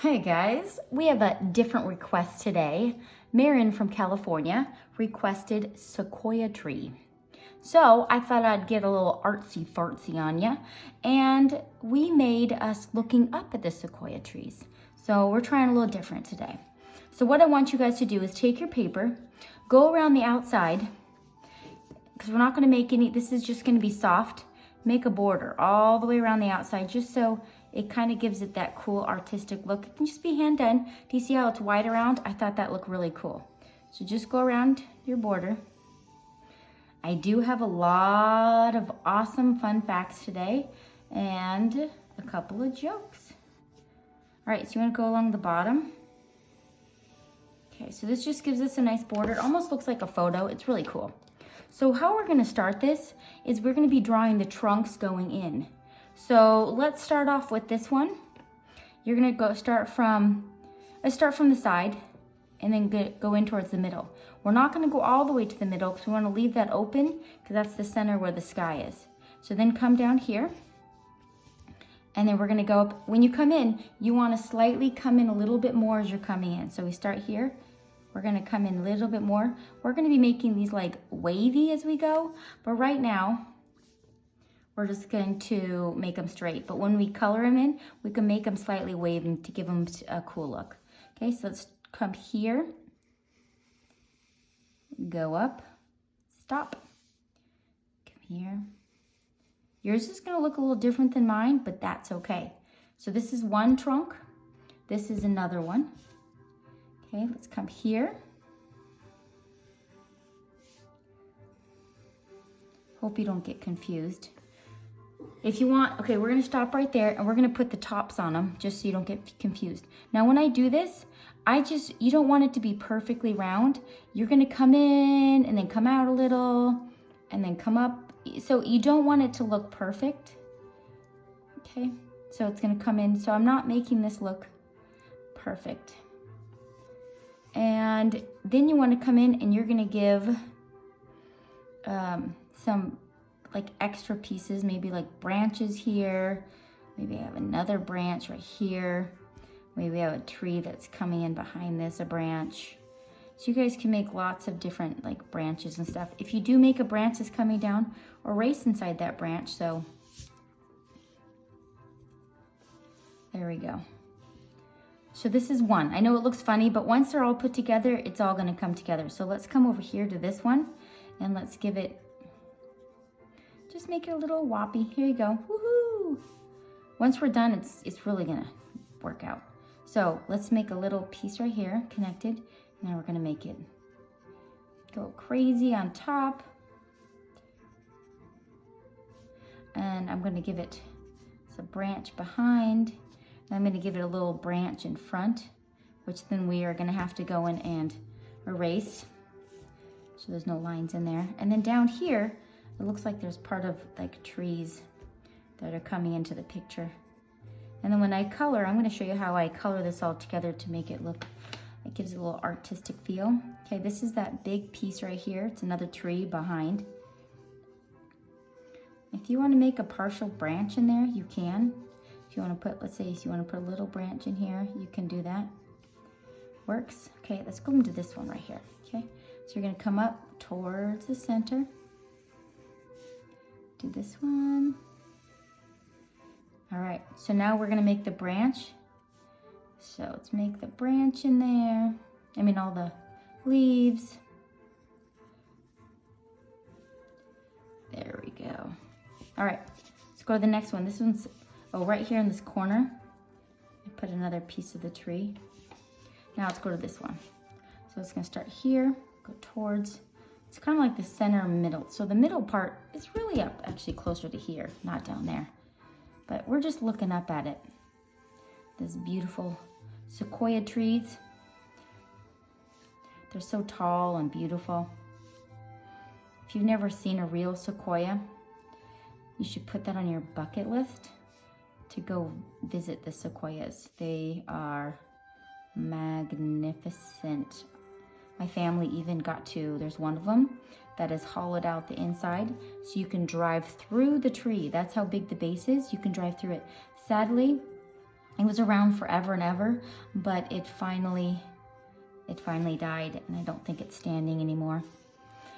Hey guys, we have a different request today. Marin from California requested sequoia tree. So I thought I'd get a little artsy fartsy on ya, and we made us looking up at the sequoia trees. So we're trying a little different today. So what I want you guys to do is take your paper, go around the outside, because we're not going to make any, this is just going to be soft. Make a border all the way around the outside just so it kind of gives it that cool artistic look. It can just be hand done. Do you see how it's wide around? I thought that looked really cool. So just go around your border. I do have a lot of awesome fun facts today and a couple of jokes. All right, so you want to go along the bottom. Okay, so this just gives us a nice border. It almost looks like a photo. It's really cool. So how we're going to start this is we're going to be drawing the trunks going in. So let's start off with this one. You're going to start from the side and then go in towards the middle. We're not going to go all the way to the middle because we want to leave that open because that's the center where the sky is. So then come down here and then we're going to go up. When you come in, you want to slightly come in a little bit more as you're coming in. So we start here. We're going to come in a little bit more. We're going to be making these like wavy as we go, but right now we're just going to make them straight. But when we color them in, we can make them slightly waving to give them a cool look. Okay, so let's come here, go up, stop, come here. Yours is going to look a little different than mine, but that's okay. So this is one trunk. This is another one. Okay, let's come here. Hope you don't get confused. If you want, okay, we're gonna stop right there and we're gonna put the tops on them just so you don't get confused. Now when I do this, you don't want it to be perfectly round. You're gonna come in and then come out a little and then come up. So you don't want it to look perfect. Okay, so it's gonna come in. So I'm not making this look perfect. And then you want to come in and you're going to give some like extra pieces, maybe like branches here. Maybe I have another branch right here. Maybe I have a tree that's coming in behind this, a branch. So you guys can make lots of different like branches and stuff. If you do make a branch that's coming down, erase inside that branch. So there we go. So this is one. I know it looks funny, but once they're all put together, it's all gonna come together. So let's come over here to this one and let's give it, just make it a little whoppy. Here you go, woohoo! Once we're done, it's really gonna work out. So let's make a little piece right here, connected. Now we're gonna make it go crazy on top. And I'm gonna give it a branch behind. I'm going to give it a little branch in front, which then we are going to have to go in and erase. So there's no lines in there. And then down here, it looks like there's part of like trees that are coming into the picture. And then when I color, I'm going to show you how I color this all together to make it look, it gives it a little artistic feel. Okay, this is that big piece right here. It's another tree behind. If you want to make a partial branch in there, you can. If you want to put, let's say, if you want to put a little branch in here, you can do that. Works. Okay, let's go into this one right here. Okay, so you're going to come up towards the center. Do this one. All right, so now we're going to make the branch. So let's make the branch in there. I mean, all the leaves. There we go. All right, let's go to the next one. This one's, oh, right here in this corner, I put another piece of the tree. Now let's go to this one. So it's gonna start here, go towards, it's kind of like the center middle. So the middle part is really up, actually closer to here, not down there. But we're just looking up at it. This beautiful sequoia trees. They're so tall and beautiful. If you've never seen a real sequoia, you should put that on your bucket list to go visit the sequoias. They are magnificent. My family even got to, there's one of them that is hollowed out the inside so you can drive through the tree. That's how big the base is. You can drive through it. Sadly, It was around forever and ever, but it finally died, and I don't think it's standing anymore.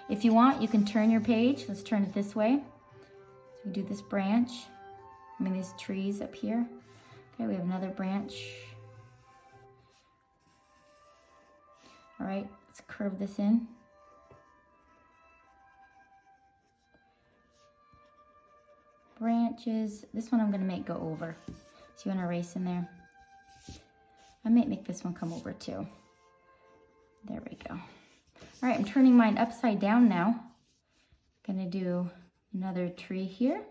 If you want, you can turn your page. Let's turn it this way. So we do this branch. I mean, these trees up here. Okay, we have another branch. All right, let's curve this in. Branches. This one I'm gonna make go over. So you wanna erase in there. I might make this one come over too. There we go. All right, I'm turning mine upside down now. Gonna do another tree here.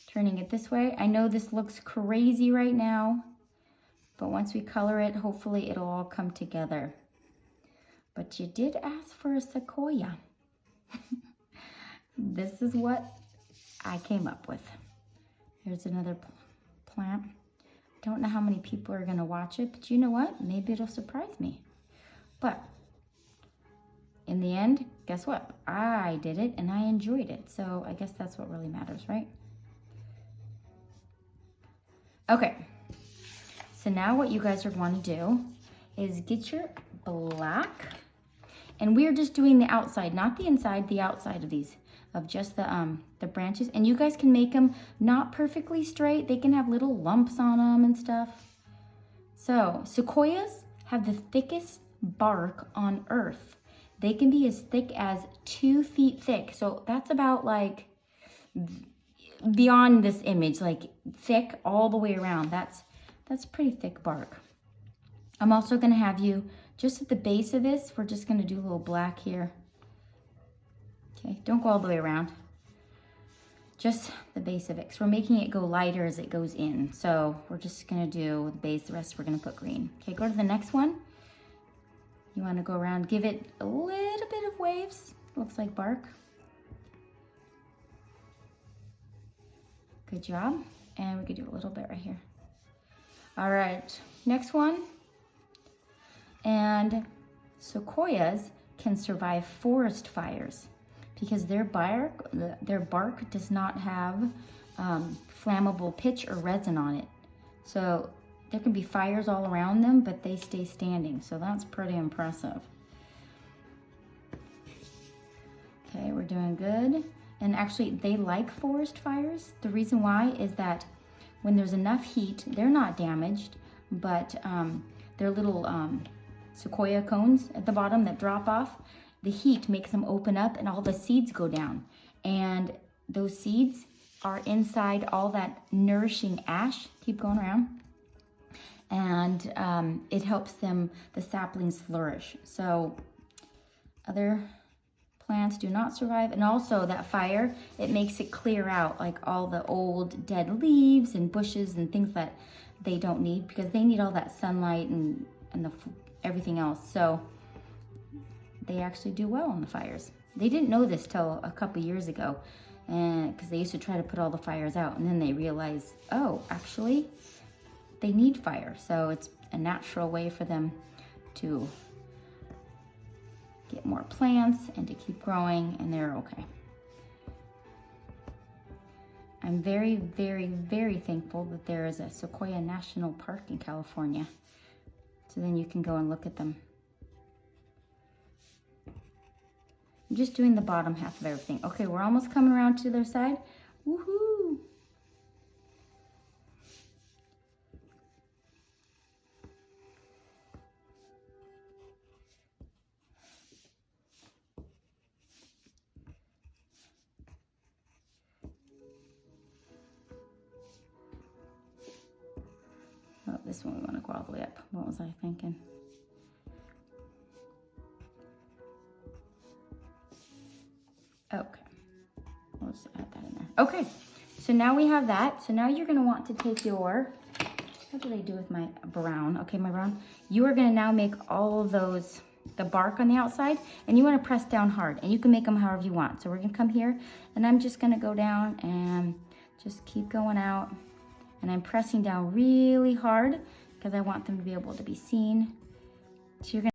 Turning it this way. I know this looks crazy right now, but once we color it, hopefully it'll all come together. But you did ask for a sequoia. This is what I came up with. Here's another plant. Don't know how many people are gonna watch it, but you know what? Maybe it'll surprise me. But in the end, guess what? I did it and I enjoyed it. So I guess that's what really matters, right? Okay, so now what you guys are going to do is get your black, and we're just doing the outside, not the inside, the outside of these, of just the branches. And you guys can make them not perfectly straight. They can have little lumps on them and stuff. So sequoias have the thickest bark on earth. They can be as thick as 2 feet thick. So that's about like beyond this image, like thick all the way around. That's pretty thick bark. I'm also gonna have you, just at the base of this, we're just gonna do a little black here. Okay, don't go all the way around. Just the base of it, because we're making it go lighter as it goes in. So we're just gonna do the base, the rest we're gonna put green. Okay, go to the next one. You wanna go around, give it a little bit of waves. Looks like bark. Good job. And we could do a little bit right here. All right, next one. And sequoias can survive forest fires because their bark does not have flammable pitch or resin on it. So there can be fires all around them, but they stay standing. So that's pretty impressive. Okay, we're doing good. And actually, they like forest fires. The reason why is that when there's enough heat, they're not damaged, but their little sequoia cones at the bottom that drop off, the heat makes them open up and all the seeds go down. And those seeds are inside all that nourishing ash. Keep going around. And it helps them, the saplings, flourish. So other plants do not survive. And also that fire, it makes it clear out like all the old dead leaves and bushes and things that they don't need, because they need all that sunlight and everything else. So they actually do well on the fires. They didn't know this till a couple years ago, and because they used to try to put all the fires out, and then they realized, oh, actually they need fire. So it's a natural way for them to get more plants and to keep growing, and they're okay. I'm very, very, very thankful that there is a Sequoia National Park in California. So then you can go and look at them. I'm just doing the bottom half of everything. Okay, we're almost coming around to the other side. Woohoo! Oh, this one we want to go all the way up. What was I thinking? Okay, we'll just add that in there. Okay, so now we have that. So now you're going to want to take your, what did I do with my brown? Okay, my brown. You are going to now make all of those, the bark on the outside, and you want to press down hard, and you can make them however you want. So we're going to come here, and I'm just going to go down and just keep going out. And I'm pressing down really hard because I want them to be able to be seen. So you're going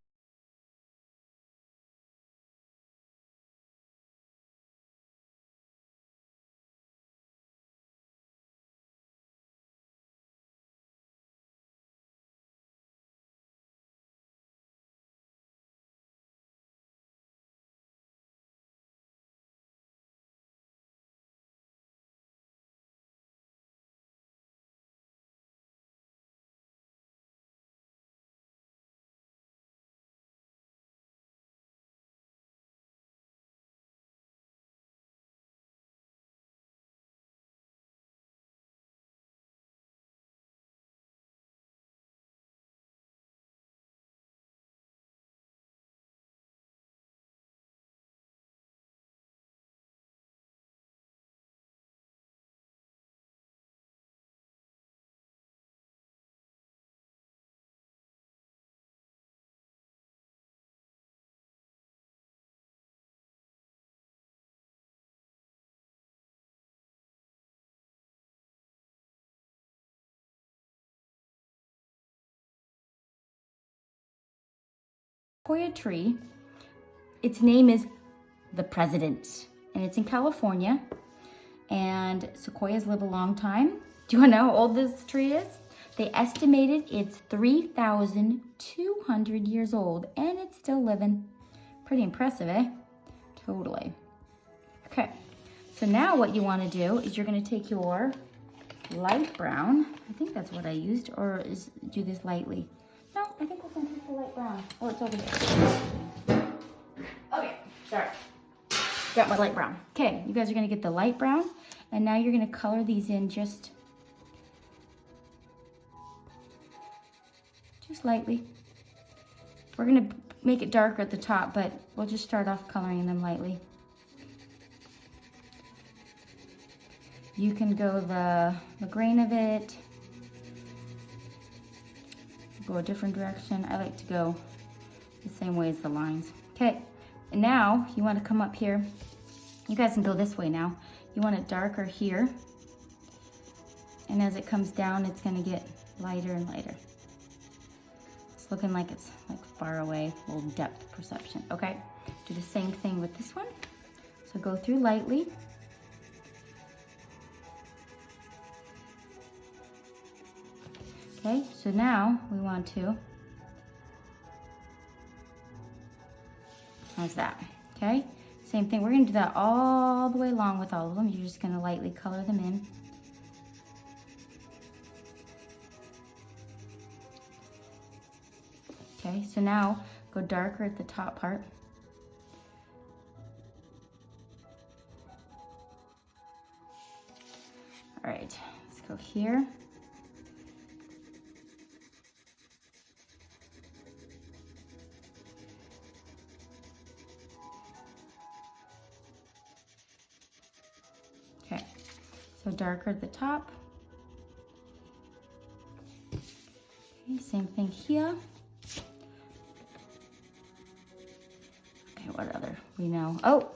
sequoia tree, its name is the President, and it's in California, and sequoias live a long time. Do you want to know how old this tree is? They estimated it's 3,200 years old, and it's still living. Pretty impressive, eh? Totally. Okay, so now what you want to do is you're going to take your light brown. I think that's what I used, or do this lightly. No, I think we're going to use the light brown. Oh, it's over there. Okay, sorry. Got my light brown. Okay, you guys are going to get the light brown, and now you're going to color these in just lightly. We're going to make it darker at the top, but we'll just start off coloring them lightly. You can go the grain of it, go a different direction. I like to go the same way as the lines. Okay, and now you want to come up here. You guys can go this way now. You want it darker here, and as it comes down, it's going to get lighter and lighter. It's looking like it's like far away, a little depth perception. Okay, do the same thing with this one. So go through lightly. Okay, so now we want to, how's that? Okay, same thing. We're going to do that all the way along with all of them. You're just going to lightly color them in. Okay, so now go darker at the top part. All right, let's go here. Okay, so darker at the top. Okay, same thing here. Okay, what other we know? Oh,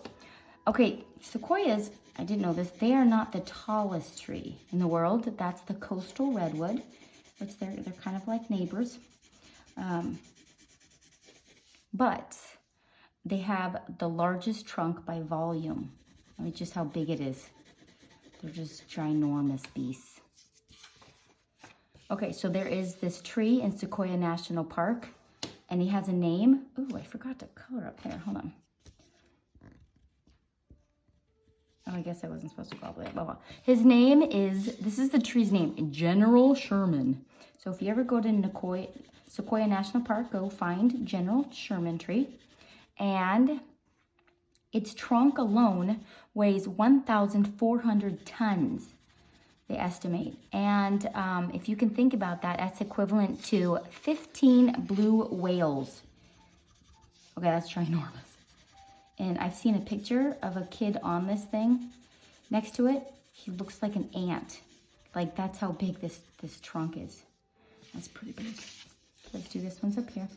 okay, sequoias, I didn't know this, they are not the tallest tree in the world. That's the coastal redwood, which they're kind of like neighbors. But they have the largest trunk by volume. I mean, just how big it is. They're just ginormous beasts. Okay, so there is this tree in Sequoia National Park, and he has a name. Ooh, I forgot to color up there. Hold on. Oh, I guess I wasn't supposed to go all the way up. Oh, well. His name is, this is the tree's name, General Sherman. So if you ever go to Sequoia National Park, go find General Sherman tree. And its trunk alone weighs 1,400 tons, they estimate. And if you can think about that, that's equivalent to 15 blue whales. Okay, that's ginormous. And I've seen a picture of a kid on this thing. Next to it, he looks like an ant. Like, that's how big this trunk is. That's pretty big. Let's do this one's up here.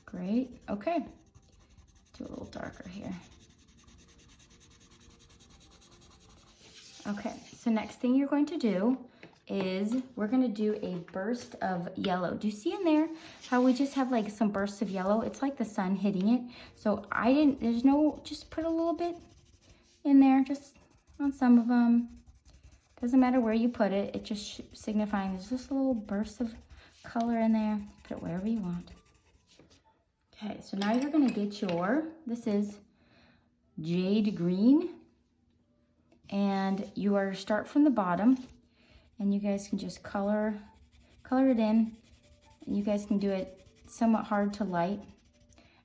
Great, okay. Do a little darker here. Okay, so next thing you're going to do is we're going to do a burst of yellow. Do you see in there how we just have like some bursts of yellow? It's like the sun hitting it. So just put a little bit in there, just on some of them. Doesn't matter where you put it, it just signifying there's just a little burst of color in there. Put it wherever you want. Okay, so now you're going to get this is jade green. And you are to start from the bottom, and you guys can just color it in, and you guys can do it somewhat hard to light.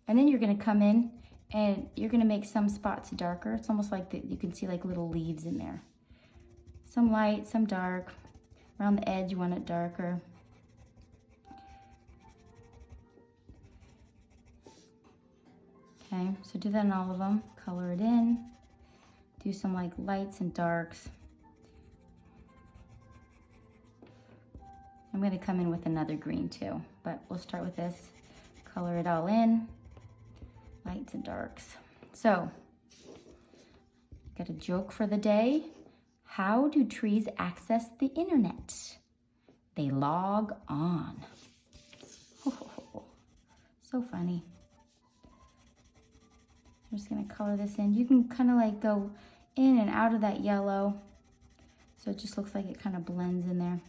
And then you're going to come in and you're going to make some spots darker. It's almost like you can see like little leaves in there. Some light, some dark. Around the edge you want it darker. Okay, so do that in all of them. Color it in. Do some like lights and darks. I'm going to come in with another green too, but we'll start with this. Color it all in, lights and darks. So Got a joke for the day. How do trees access the internet? They log on. Oh, so funny. I'm just gonna color this in. You can kind of like go in and out of that yellow. So it just looks like it kind of blends in there.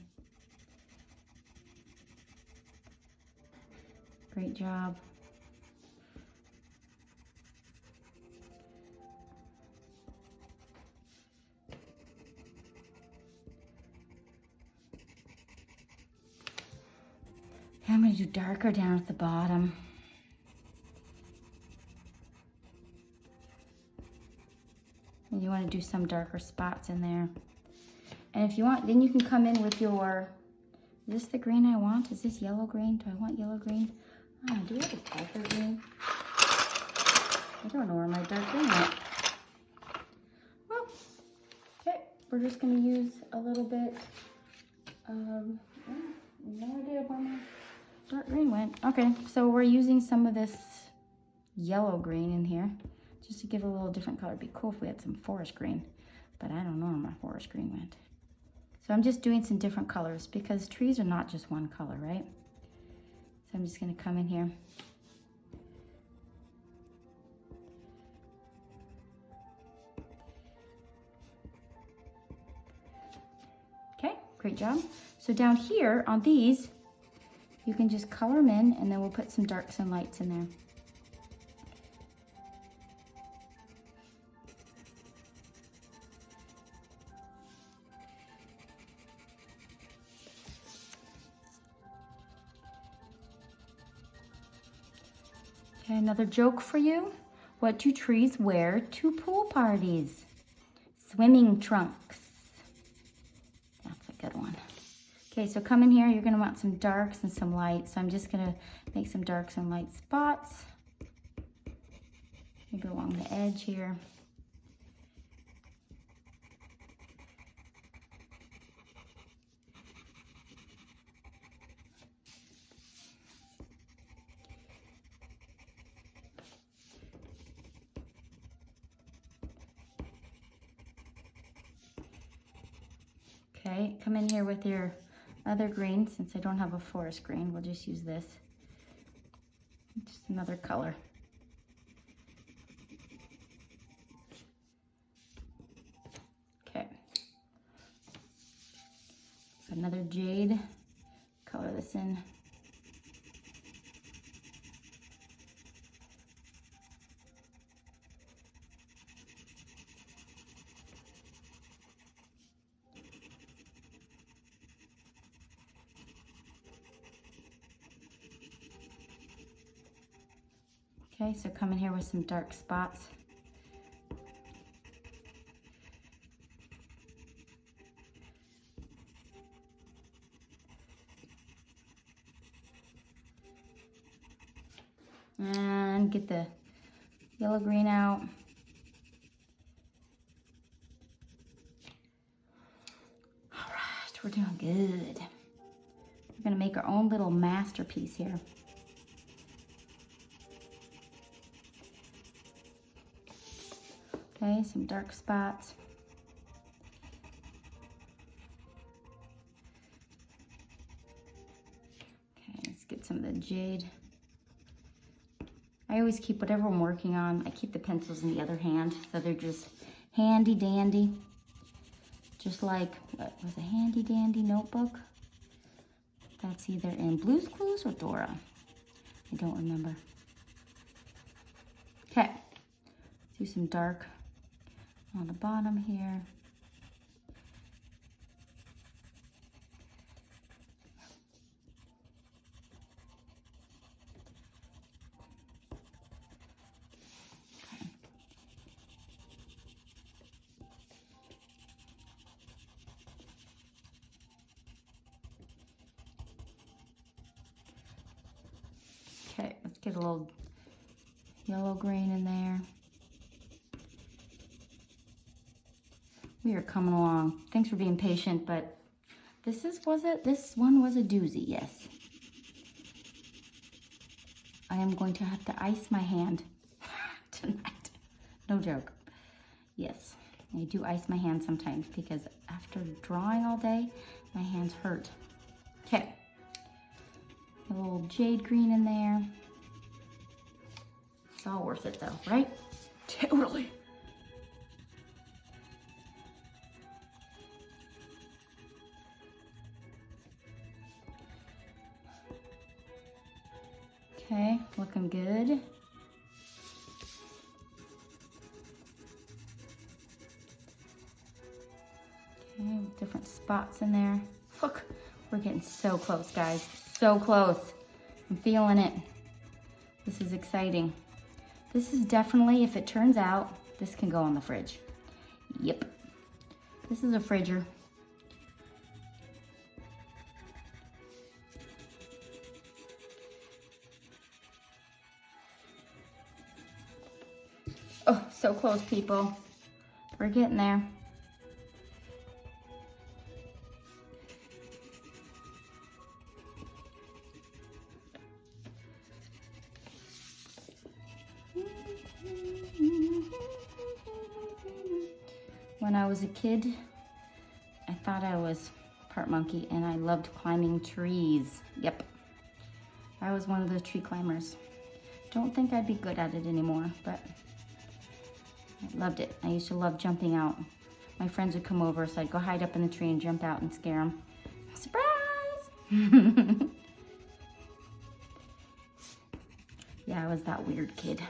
Great job. I'm going to do darker down at the bottom. And you want to do some darker spots in there. And if you want, then you can come in with your, is this the green I want? Is this yellow green? Do I want yellow green? Oh, do I have a darker green? I don't know where my dark green went. Well, okay, we're just going to use a little bit of, no idea where my dark green went. Okay, so we're using some of this yellow green in here just to give it a little different color. It'd be cool if we had some forest green, but I don't know where my forest green went. So I'm just doing some different colors because trees are not just one color, right? So I'm just gonna come in here. Okay, great job. So down here on these, you can just color them in and then we'll put some darks and lights in there. Okay, another joke for you. What do trees wear to pool parties? Swimming trunks. That's a good one. Okay, so come in here, you're gonna want some darks and some lights. So I'm just gonna make some darks and light spots. Maybe along the edge here. Okay, come in here with your other green. Since I don't have a forest green, we'll just use this. Just another color. Okay. Another jade. Color this in. Okay, so come in here with some dark spots. And get the yellow green out. All right, we're doing good. We're gonna make our own little masterpiece here. Okay, some dark spots. Okay, let's get some of the jade. I always keep whatever I'm working on, I keep the pencils in the other hand, so they're just handy dandy. Just like, what was a handy dandy notebook? That's either in Blue's Clues or Dora. I don't remember. Okay, let's do some dark on the bottom here. Okay, let's get a little yellow green in there. We are coming along. Thanks for being patient, but this one was a doozy, yes. I am going to have to ice my hand tonight. No joke. Yes. I do ice my hands sometimes because after drawing all day, my hands hurt. Okay. A little jade green in there. It's all worth it though, right? Totally. Okay, looking good. Okay, different spots in there. Look, we're getting so close, guys. So close. I'm feeling it. This is exciting. This is definitely, if it turns out, this can go on the fridge. Yep. This is a fridger. Oh, so close, people. We're getting there. When I was a kid, I thought I was part monkey and I loved climbing trees. Yep. I was one of those tree climbers. Don't think I'd be good at it anymore, but I loved it. I used to love jumping out. My friends would come over, so I'd go hide up in the tree and jump out and scare them. Surprise! Yeah, I was that weird kid.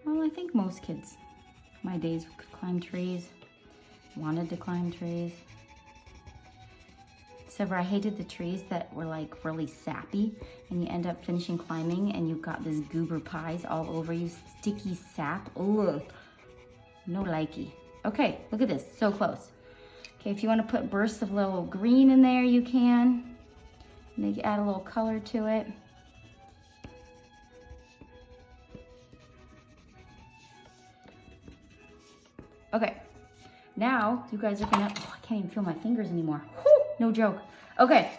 Well, I think most kids my days could climb trees, wanted to climb trees. Except for I hated the trees that were like really sappy and you end up finishing climbing and you've got this goober pies all over you, sticky sap. Ugh, no likey. Okay, look at this, so close. Okay, if you want to put bursts of little green in there, you can. Maybe add a little color to it. Okay, now you guys are gonna, oh, I can't even feel my fingers anymore. Whew, no joke. Okay,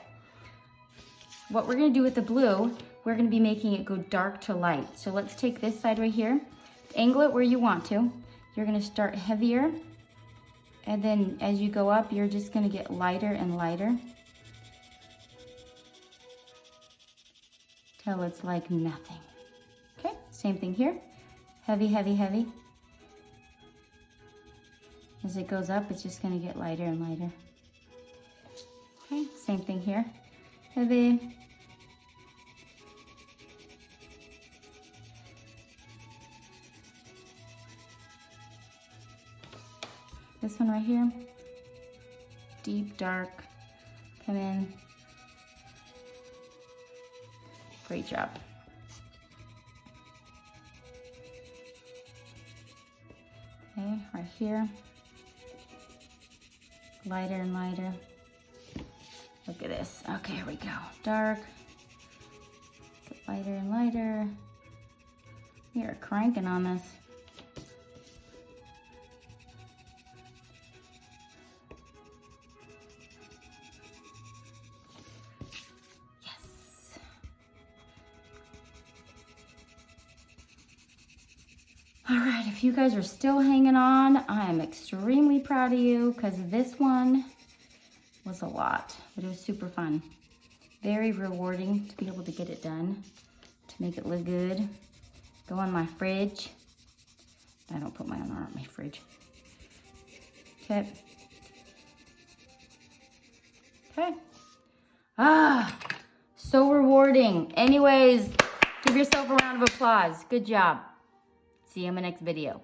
what we're gonna do with the blue, we're gonna be making it go dark to light. So let's take this side right here, angle it where you want to. You're gonna start heavier, and then as you go up, you're just gonna get lighter and lighter till it's like nothing. Okay, same thing here. Heavy, heavy, heavy. As it goes up, it's just gonna get lighter and lighter. Okay, same thing here. Heavy. This one right here. Deep, dark. Come in. Great job. Okay, right here. Lighter and lighter. Look at this. Okay, here we go. Dark. Get lighter and lighter. We are cranking on this. Yes. All right, if you guys are still hanging on, I am extremely proud of you because this one was a lot, but it was super fun. Very rewarding to be able to get it done, to make it look good. Go on my fridge. I don't put mine on my fridge. Okay. Okay. Ah, so rewarding. Anyways, give yourself a round of applause. Good job. See you in my next video.